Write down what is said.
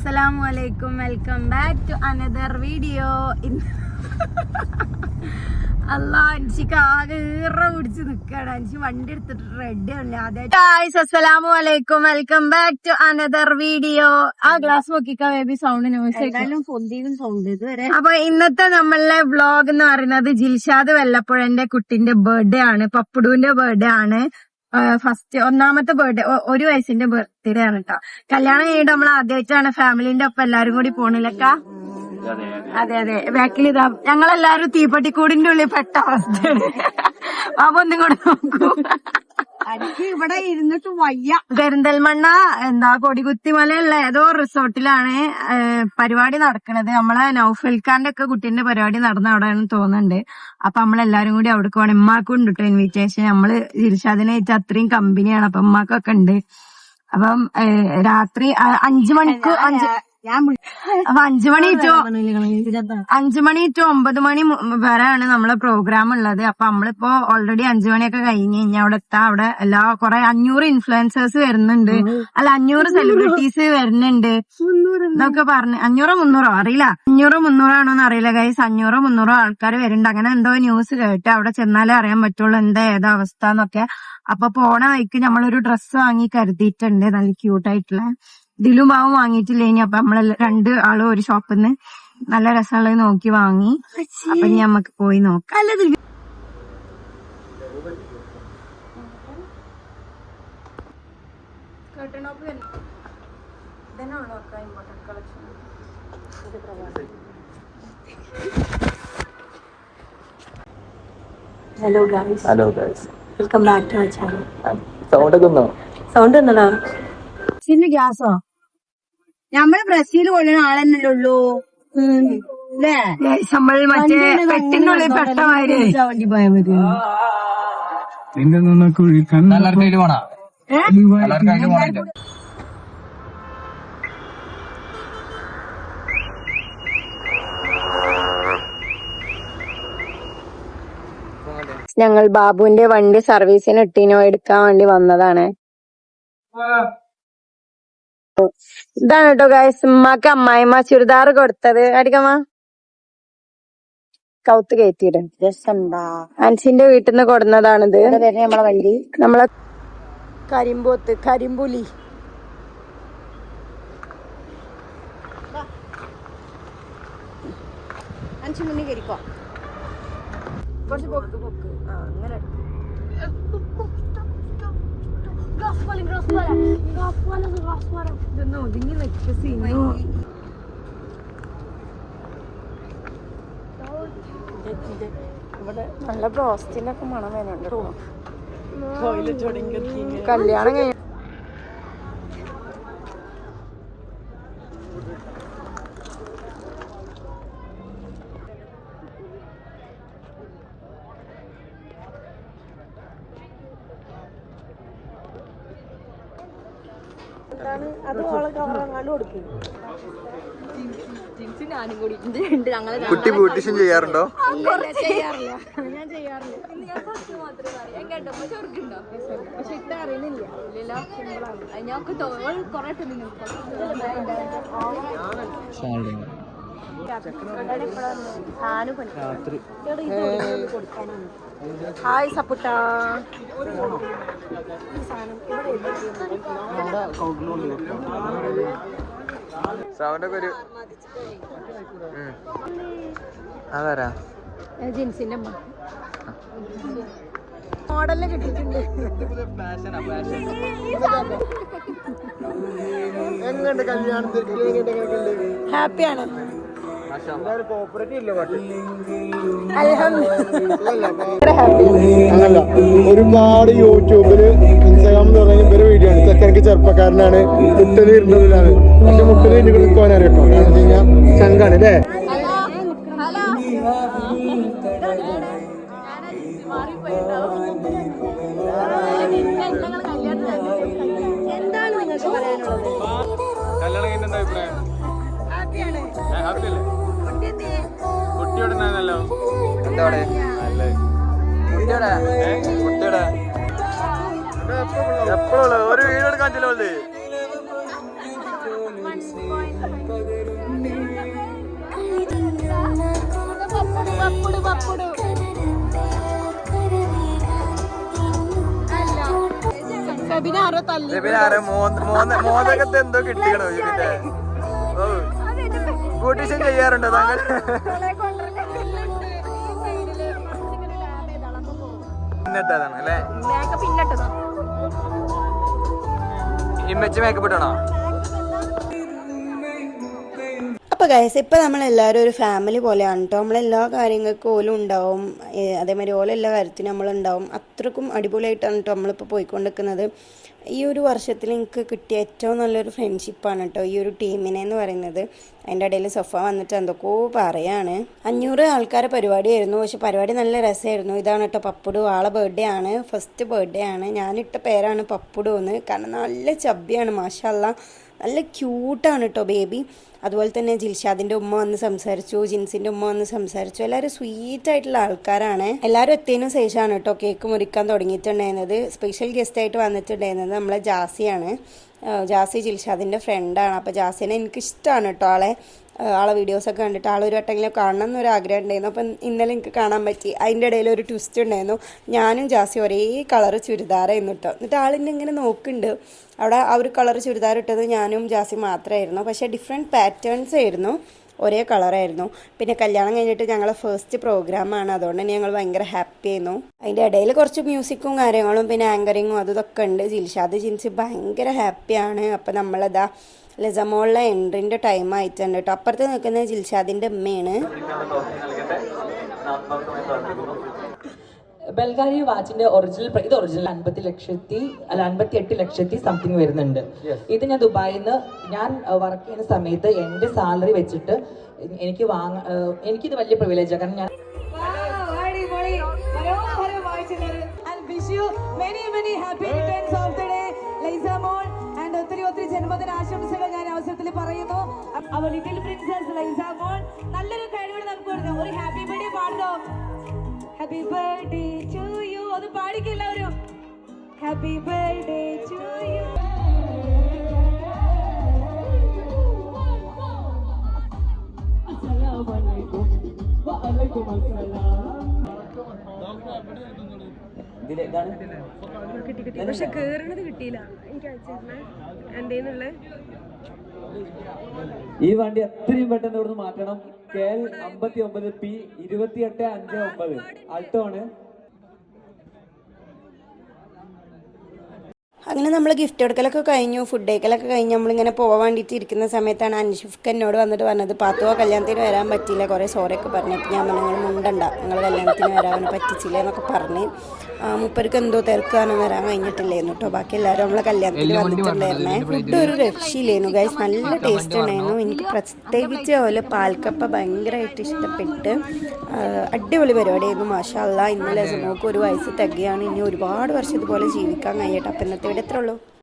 Assalamualaikum, welcome back to another video. Allah, എനിക്ക് ആകെ പിടിച്ച് നിൽക്കണം. എനിക്ക് വണ്ടി എടുത്തിട്ട് റെഡി ആണ്. ഗൈസ്, അസ്സലാമുഅലൈക്കും, welcome back to another video. ആ ഗ്ലാസ് നോക്കിക്കാ ബേബി, സൗണ്ട് അപ്പൊ ഇന്നത്തെ നമ്മളുടെ വ്ലോഗ് എന്ന് പറയുന്നത് ജിൽഷാദ് വെല്ലപ്പുഴന്റെ കുട്ടിന്റെ ബർത്ത്ഡേ ആണ്, പപ്പുടുവിന്റെ ബർത്ത്ഡേ ആണ്. ഒന്നാമത്തെ ബർത്ത്ഡേ, 1 വയസ്സിന്റെ ബർത്ത്ഡേ ആണ് കേട്ടോ. കല്യാണം കഴിഞ്ഞിട്ട് നമ്മൾ ആദ്യമായിട്ടാണ് ഫാമിലിന്റെ ഒപ്പം എല്ലാരും കൂടി പോണില്ലക്ക. അതെ അതെ, ബാക്കിൽ ഇതാ ഞങ്ങളെല്ലാരും തീപ്പെട്ടിക്കൂടിന്റെ ഉള്ളിൽ പെട്ട അവസ്ഥയാണ്. അപ്പൊ ഒന്നും കൂടെ നോക്കൂ, ഇവിടെ ഇരുന്നിട്ട് വയ്യ. പെരിന്തൽമണ്ണ കൊടികുത്തിമലയുള്ള ഏതോ റിസോർട്ടിലാണ് പരിപാടി നടക്കുന്നത്. നമ്മളെ നൗഫൽ ഖാന്റെ ഒക്കെ കുട്ടീന്റെ പരിപാടി നടന്ന അവിടെയാണെന്ന് തോന്നുന്നുണ്ട്. അപ്പൊ നമ്മളെല്ലാരും കൂടി അവിടെ പോകണം. ഉമ്മാക്കും ഉണ്ട് കേട്ടോ ഇൻവിറ്റേഷൻ. നമ്മള് ജിൽഷാദിനെ വെച്ചാൽ അത്രയും കമ്പനിയാണ്. അപ്പൊ ഉമ്മാക്കൊക്കെ ഉണ്ട്. അപ്പം രാത്രി 5 മണിക്ക് അപ്പൊ 5 മണി ടു 9 മണി വരെയാണ് നമ്മളെ പ്രോഗ്രാം ഉള്ളത്. അപ്പൊ നമ്മളിപ്പോ ഓൾറെഡി 5 മണിയൊക്കെ കഴിഞ്ഞ് കഴിഞ്ഞാൽ അവിടെ എത്താം. അവിടെ കുറെ 500 ഇൻഫ്ലുവൻസേഴ്സ് വരുന്നുണ്ട്, അല്ല 500 സെലിബ്രിറ്റീസ് വരുന്നുണ്ട് എന്നൊക്കെ പറഞ്ഞ്. 500-300 അറിയില്ല, 500-300 ആണോന്ന് അറിയില്ല ഗൈസ്. 500-300 ആൾക്കാർ വരുന്നുണ്ട്. അങ്ങനെ എന്തോ ന്യൂസ് കേട്ട്. അവിടെ ചെന്നാലേ അറിയാൻ പറ്റുള്ളൂ ഏതാ അവസ്ഥ എന്നൊക്കെ. അപ്പൊ പോണ വഴിക്ക് നമ്മളൊരു ഡ്രസ്സ് വാങ്ങി കരുതിയിട്ടുണ്ട്, നല്ല ക്യൂട്ടായിട്ടുള്ള. ദിലും പാവം വാങ്ങിയിട്ടില്ല. ഇനി അപ്പൊ നമ്മള് 2 ആളും ഒരു ഷോപ്പിൽ നിന്ന് നല്ല രസമുള്ളത് നോക്കി വാങ്ങി. അപ്പൊ ഇനി നമ്മക്ക് പോയി നോക്കാം. Hello guys, welcome back to our channel. Sound എന്നടാ ഗ്യാസോ? നമ്മള് ബ്രസീൽ കൊള്ളുന്ന ആളെന്നല്ലേ ഉള്ളൂ. നമ്മൾ മറ്റേ പെട്ടിനുള്ളിൽ പെട്ടമാര് വണ്ടി പോയാൽ മതി. ഞങ്ങൾ ബാബുവിന്റെ വണ്ടി സർവീസിന് ഇട്ടിനോ എടുക്കാൻ വേണ്ടി വന്നതാണ്. ഇതാണ് കേട്ടോ ഗൈസ്, ഉമ്മാക്ക് അമ്മായിമ്മ ചുരിദാർ കൊടുത്തത്. അടിക്കമ്മ കൗത്ത് കയറ്റിയിട അൻസിന്റെ വീട്ടിൽ നിന്ന് കൊടുന്നതാണിത്. നമ്മളെ വണ്ടി, നമ്മളെ കരിമ്പുലി. മുന്നിൽ കയറിക്കോ. കുറച്ച് പൊക്ക് അങ്ങനെ ഇതൊന്നും ഒതുങ്ങി നിൽക്കുന്നു. ഇവിടെ നല്ല ബ്രോസ്റ്റിനൊക്കെ മണം വരുന്നുണ്ട്. കല്യാണം കഴിഞ്ഞ കുട്ടി ബ്യൂട്ടീഷ്യൻ ചെയ്യാറുണ്ടോ? ചെയ്യാറില്ല, ഞാൻ ചെയ്യാറില്ല. പക്ഷെ ഇട്ട അറിയുന്നില്ല. ഹായ് സപ്പുട്ട. സൗണ്ടൊക്കെ ഒരു അതാരാ? ജിൻസിന്റെ മോഡലിന് കിട്ടിയിട്ടുണ്ട്. എങ്ങനെയുണ്ട് കല്യാണത്തിന്? ഹാപ്പിയാണ്. അങ്ങനല്ല, ഒരുപാട് യൂട്യൂബില് ഇൻസ്റ്റാഗ്രാം തുടങ്ങിയ ഇവര് വീഡിയോ ആണ്. ചെക്കനക്ക് ചെറുപ്പക്കാരനാണ്, മുട്ടല് ഇരുന്നതിലാണ്. പക്ഷെ മുട്ടല് ഇനി നിൽക്കുവാൻ അറിയട്ടോ. കാരണം വെച്ച് കഴിഞ്ഞാൽ ചങ്കാണ് അല്ലേ? എന്താണ് നിങ്ങൾക്ക് പറയാനുള്ളത്? കല്യാണം കഴിഞ്ഞ അഭിപ്രായം? കുട്ടിയോടെ എന്താ എപ്പോഴും ഒരു വീട് എടുക്കാൻ ചിലവല്ലേ? മോദകത്തെ എന്തോ കിട്ടിക്കണോ ഇതിന്റെ കൂട്ടിഷൻ ചെയ്യാറുണ്ടോ താങ്കൾ? പിന്നിട്ടതാണ് അല്ലേ? ഇമ്മച്ചി മേക്കപ്പ് ഇട്ടണോ? അപ്പോൾ ഗൈസ് ഇപ്പോൾ നമ്മളെല്ലാവരും ഒരു ഫാമിലി പോലെയാണ് കേട്ടോ. നമ്മളെല്ലാ കാര്യങ്ങൾക്കും ഓലും ഉണ്ടാവും, അതേമാതിരി ഓല എല്ലാ കാര്യത്തിനും നമ്മളുണ്ടാവും. അത്രക്കും അടിപൊളിയായിട്ടാണ് കേട്ടോ നമ്മളിപ്പോൾ പോയിക്കൊണ്ടിരിക്കുന്നത്. ഈ ഒരു വർഷത്തിൽ എനിക്ക് കിട്ടിയ ഏറ്റവും നല്ലൊരു ഫ്രണ്ട്ഷിപ്പാണ് കേട്ടോ ഈ ഒരു ടീമിനെ എന്ന് പറയുന്നത്. അതിൻ്റെ ഇടയിൽ സൊഫ വന്നിട്ട് എന്തൊക്കെയോ പറയാണ്. 500 ആൾക്കാരെ പരിപാടിയായിരുന്നു, പക്ഷെ പരിപാടി നല്ല രസമായിരുന്നു. ഇതാണ് കേട്ടോ പപ്പുടു, ആളെ ബർത്ത്ഡേ ആണ്, ഫസ്റ്റ് ബർത്ത്ഡേ ആണ്. ഞാനിട്ട പേരാണ് പപ്പുടു എന്ന്, കാരണം നല്ല ചബ്ബിയാണ്, മാഷാല്ലാ നല്ല ക്യൂട്ടാണ് കേട്ടോ ബേബി. അതുപോലെ തന്നെ ജിൽഷാദിൻ്റെ ഉമ്മ വന്ന് സംസാരിച്ചു, ജിൻസിൻ്റെ ഉമ്മ വന്ന് സംസാരിച്ചു. എല്ലാവരും സ്വീറ്റായിട്ടുള്ള ആൾക്കാരാണ്. എല്ലാവരും എത്തിയതിനു ശേഷമാണ് കേട്ടോ കേക്ക് മുറിക്കാൻ തുടങ്ങിയിട്ടുണ്ടായിരുന്നത്. സ്പെഷ്യൽ ഗസ്റ്റായിട്ട് വന്നിട്ടുണ്ടായിരുന്നത് നമ്മളെ ജാസിയാണ്. ജാസി ജിൽഷാദിൻ്റെ ഫ്രണ്ടാണ്. അപ്പോൾ ജാസിനെ എനിക്കിഷ്ടമാണ് കേട്ടോ. ആളെ വീഡിയോസൊക്കെ കണ്ടിട്ട് ആളൊരു വട്ടെങ്കിലും കാണണം എന്നൊരു ആഗ്രഹം ഉണ്ടായിരുന്നു. അപ്പം ഇന്നലെ എനിക്ക് കാണാൻ പറ്റി. അതിൻ്റെ ഇടയിൽ ഒരു ട്വിസ്റ്റ് ഉണ്ടായിരുന്നു. ഞാനും ജാസി ഒരേ കളർ ചുരിദാറായിരുന്നു കേട്ടോ. എന്നിട്ട് ആളിന്നെ ഇങ്ങനെ നോക്കുന്നുണ്ട്. അവിടെ ആ ഒരു കളർ ചുരിദാർ ഇട്ടത് ഞാനും ജാസി മാത്രമായിരുന്നു, പക്ഷേ ഡിഫറെൻറ്റ് പാറ്റേൺസ് ആയിരുന്നു, ഒരേ കളറായിരുന്നു. പിന്നെ കല്യാണം കഴിഞ്ഞിട്ട് ഞങ്ങളെ ഫസ്റ്റ് പ്രോഗ്രാമാണ്, അതുകൊണ്ട് തന്നെ ഞങ്ങൾ ഭയങ്കര ഹാപ്പി ആയിരുന്നു. അതിൻ്റെ ഇടയിൽ കുറച്ച് മ്യൂസിക്കും കാര്യങ്ങളും പിന്നെ ആങ്കറിങ്ങും അതൊക്കെ ഉണ്ട്. ജിൽഷാദ് ജിൻസി ഭയങ്കര ഹാപ്പിയാണ്. അപ്പം നമ്മളതാ ലസമോളിലെ എൻട്രിൻ്റെ ടൈം ആയിട്ടുണ്ട് കേട്ടോ. അപ്പുറത്ത് നിൽക്കുന്നത് ജിൽഷാദിൻ്റെ അമ്മയാണ്. ബൽഗാരി വാച്ചിന്റെ ഒറിജിനൽ ഇത് ഒറിജിനൽ 58 ലക്ഷത്തി സംതിങ് വരുന്നുണ്ട്. ഇത് ഞാൻ ദുബായിൽ നിന്ന് ഞാൻ വർക്ക് ചെയ്യുന്ന സമയത്ത് എൻ്റെ സാലറി വെച്ചിട്ട് എനിക്കിത് വലിയ പ്രിവിലേജാണ്. കാരണം ഞാൻ ഒത്തിരി ജന്മദിന ആശംസകൾ ഞാൻ അവസരത്തിൽ പറയുന്നു. അവർ ലിറ്റിൽ പ്രിൻസസ് ലൈസ മോൾ നല്ലൊരു കഴിവ് നമുക്ക് കൊടുക്കാം. ഒരു ഹാപ്പി ബർത്ത്ഡേ പാടോ. Happy birthday to you. അത് പാടിക്കെല്ലാവരും. Happy birthday to you. അസ്സലാമു വഅലൈക്കും അസ്സലാം. പക്ഷെ കേറണത് കിട്ടിയില്ല. എനിക്ക് എന്തേന്നുള്ള ഈ വണ്ടി എത്രയും പെട്ടെന്ന് ഇവിടുന്ന് മാറ്റണം. KL 59 P 2859 ആൾട്ടോ ആണ്. അങ്ങനെ നമ്മൾ ഗിഫ്റ്റ് കൊടുക്കലൊക്കെ കഴിഞ്ഞു, ഫുഡ് കഴിക്കലൊക്കെ കഴിഞ്ഞ് നമ്മളിങ്ങനെ പോകാൻ വേണ്ടിയിട്ട് ഇരിക്കുന്ന സമയത്താണ് അൻഷിഫ്ക്ക് എന്നോട് വന്നിട്ട് പറഞ്ഞത്, പാത്തുവ കല്യാണത്തിന് വരാൻ പറ്റിയില്ല, കുറേ സോറിയൊക്കെ പറഞ്ഞു. അപ്പോൾ ഞാൻ പറഞ്ഞു, നിങ്ങൾ മുണ്ടണ്ട, നിങ്ങൾ കല്യാണത്തിന് വരാൻ പറ്റിച്ചില്ല എന്നൊക്കെ പറഞ്ഞ്. മൂപ്പർക്ക് എന്തോ തിരക്കാണ്, വരാൻ കഴിഞ്ഞിട്ടില്ലായിരുന്നു കേട്ടോ. ബാക്കി എല്ലാവരും നമ്മളെ കല്യാണത്തിന് വന്നിട്ടുണ്ടായിരുന്നേ. ഫുഡ് ഒരു രക്ഷയില്ലായിരുന്നു ഗൈസ്, നല്ല ടേസ്റ്റ് ഉണ്ടായിരുന്നു. എനിക്ക് പ്രത്യേകിച്ച് അതുപോലെ പാൽക്കപ്പ ഭയങ്കരമായിട്ട് ഇഷ്ടപ്പെട്ട്. അടിപൊളി പരിപാടിയായിരുന്നു, മാഷാ അല്ലാ. ഇന്നലെ നമുക്ക് 1 വയസ്സ് തികയാണ്. ഇനി ഒരുപാട് വർഷം ഇതുപോലെ ജീവിക്കാൻ കഴിയട്ടെ. അപ്പം ഇന്നത്തെ ഇവിടെ എത്ര ഉള്ളൂ.